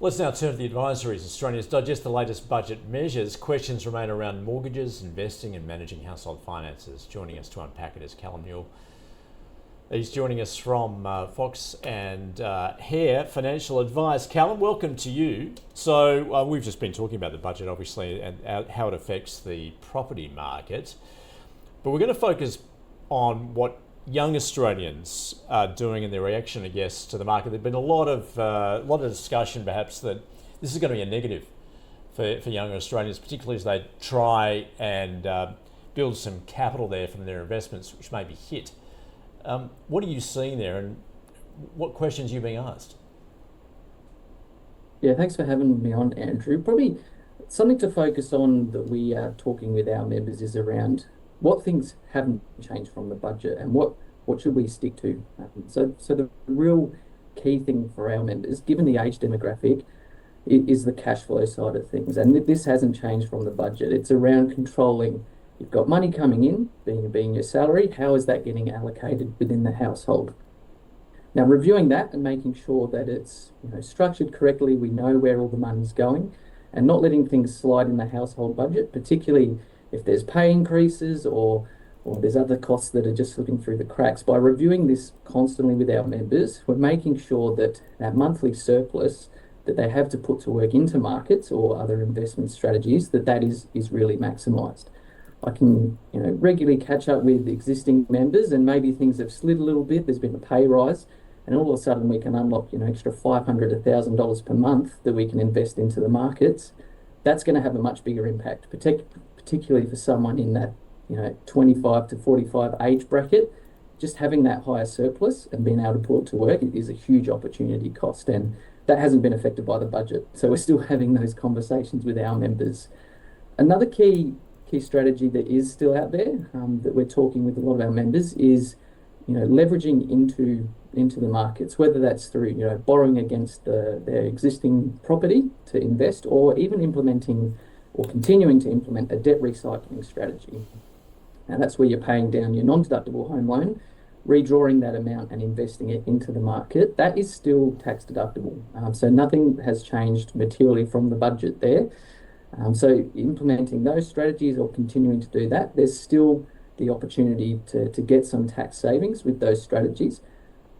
Let's now turn to the advisories. Australians digest the latest budget measures. Questions remain around mortgages, investing, and managing household finances. Joining us to unpack it is Callum Newell. He's joining us from Fox and Hare Financial Advice. Callum, welcome to you. So we've just been talking about the budget, obviously, and how it affects the property market. But we're going to focus on what young Australians are doing and their reaction, I guess, to the market. There's been a lot of discussion, perhaps, that this is going to be a negative for younger Australians, particularly as they try and build some capital there from their investments, which may be hit. What are you seeing there, and what questions are you being asked? Yeah, thanks for having me on, Andrew. Probably something to focus on that we are talking with our members is around what things haven't changed from the budget and what should we stick to. So the real key thing for our members, given the age demographic, is the cash flow side of things. And this hasn't changed from the budget. It's around controlling. You've got money coming in, being your salary. How is that getting allocated within the household? Now, reviewing that and making sure that it's structured correctly, we know where all the money's going, and not letting things slide in the household budget, particularly if there's pay increases or there's other costs that are just slipping through the cracks. By reviewing this constantly with our members, we're making sure that that monthly surplus that they have to put to work into markets or other investment strategies, that is really maximised. I can regularly catch up with existing members, and maybe things have slid a little bit. There's been a pay rise, and all of a sudden we can unlock extra $500, $1,000 per month that we can invest into the markets. That's going to have a much bigger impact, particularly for someone in that 25 to 45 age bracket. Just having that higher surplus and being able to put it to work is a huge opportunity cost, and that hasn't been affected by the budget. So we're still having those conversations with our members. Another key strategy that is still out there, that we're talking with a lot of our members, is leveraging into the markets, whether that's through borrowing against their existing property to invest, or even implementing or continuing to implement a debt recycling strategy. Now that's where you're paying down your non-deductible home loan, redrawing that amount and investing it into the market. That is still tax deductible. So nothing has changed materially from the budget there. So implementing those strategies or continuing to do that, there's still the opportunity to get some tax savings with those strategies.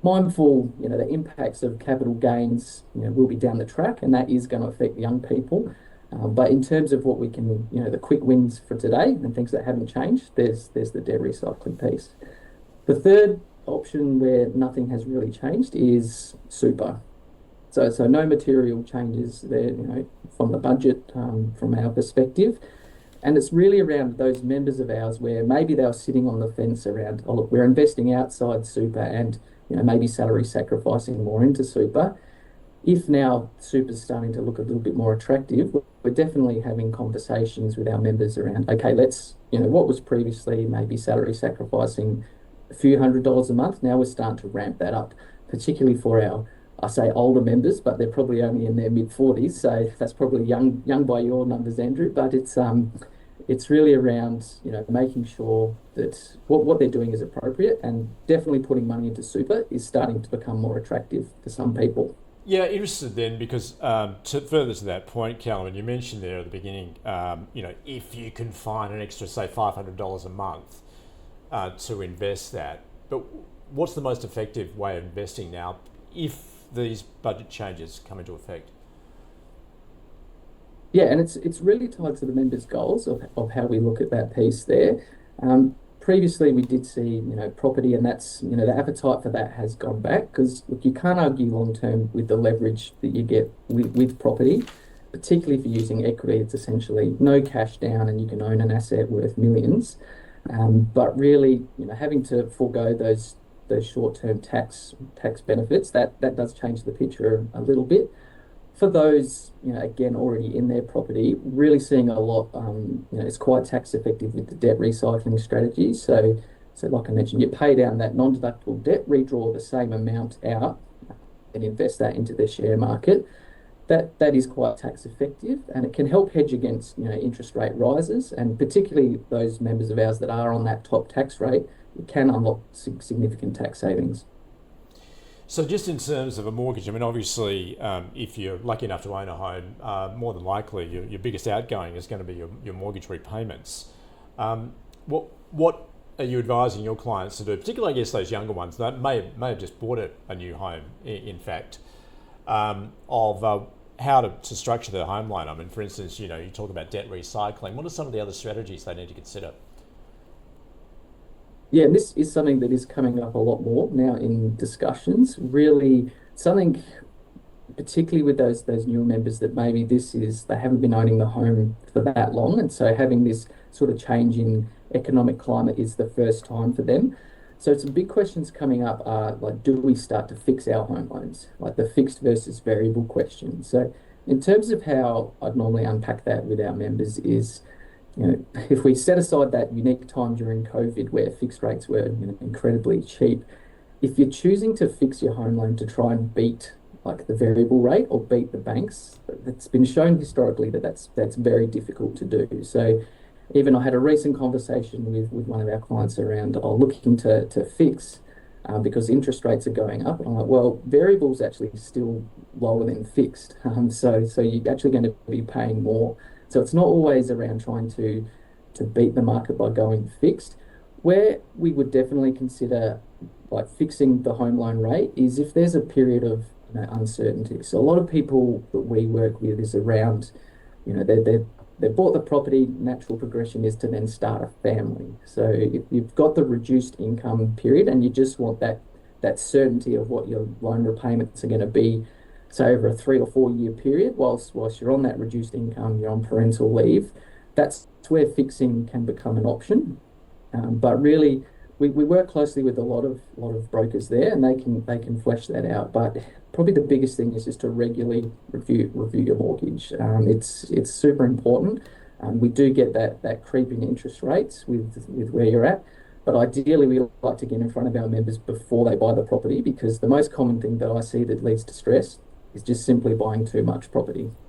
Mindful, the impacts of capital gains, will be down the track, and that is going to affect young people. But in terms of what we can, the quick wins for today and things that haven't changed, there's the debt recycling piece. The third option where nothing has really changed is super. So no material changes there, from the budget, from our perspective. And it's really around those members of ours where maybe they were sitting on the fence around, oh, look, we're investing outside super and, maybe salary sacrificing more into super. If now super's starting to look a little bit more attractive, we're definitely having conversations with our members around, okay, let's, what was previously maybe salary sacrificing a few $100s a month, now we're starting to ramp that up, particularly for our, I say older members, but they're probably only in their mid-40s, so that's probably young by your numbers, Andrew. But it's really around making sure that what they're doing is appropriate, and definitely putting money into super is starting to become more attractive for some people. Yeah, interested then, because further to that point, Callum, and you mentioned there at the beginning, if you can find an extra, say, $500 a month to invest that, but what's the most effective way of investing now if these budget changes come into effect? Yeah, and it's really tied to the members' goals of how we look at that piece there. Previously, we did see, property, and that's, the appetite for that has gone back, because look, you can't argue long term with the leverage that you get with property, particularly if you're using equity. It's essentially no cash down, and you can own an asset worth millions. But really, having to forego those short-term tax benefits, that does change the picture a little bit. For those, again, already in their property, really seeing a lot, it's quite tax effective with the debt recycling strategy. So like I mentioned, you pay down that non-deductible debt, redraw the same amount out, and invest that into the share market. That is quite tax effective, and it can help hedge against, interest rate rises, and particularly those members of ours that are on that top tax rate, it can unlock significant tax savings. So just in terms of a mortgage, I mean, obviously, if you're lucky enough to own a home, more than likely your biggest outgoing is going to be your mortgage repayments. What are you advising your clients to do, particularly, I guess, those younger ones that may have just bought a new home, in fact, of how to structure their home loan? I mean, for instance, you talk about debt recycling. What are some of the other strategies they need to consider? Yeah, and this is something that is coming up a lot more now in discussions. Really, something particularly with those newer members that maybe they haven't been owning the home for that long, and so having this sort of change in economic climate is the first time for them. So some big questions coming up are like, do we start to fix our home loans, like the fixed versus variable question? So in terms of how I'd normally unpack that with our members is, if we set aside that unique time during COVID where fixed rates were, incredibly cheap, if you're choosing to fix your home loan to try and beat like the variable rate or beat the banks, it's been shown historically that that's very difficult to do. So even I had a recent conversation with one of our clients around looking to fix because interest rates are going up. And I'm like, well, variable's actually still lower than fixed. So you're actually going to be paying more. So it's not always around trying to beat the market by going fixed. Where we would definitely consider like fixing the home loan rate is if there's a period of uncertainty. So a lot of people that we work with is around, they bought the property, natural progression is to then start a family. So if you've got the reduced income period and you just want that certainty of what your loan repayments are going to be, say over a 3 or 4 year period, whilst you're on that reduced income, you're on parental leave, that's where fixing can become an option. But really, we work closely with a lot of brokers there, and they can flesh that out. But probably the biggest thing is just to regularly review your mortgage. It's super important. We do get that creeping interest rates with where you're at. But ideally, we like to get in front of our members before they buy the property, because the most common thing that I see that leads to stress is just simply buying too much property.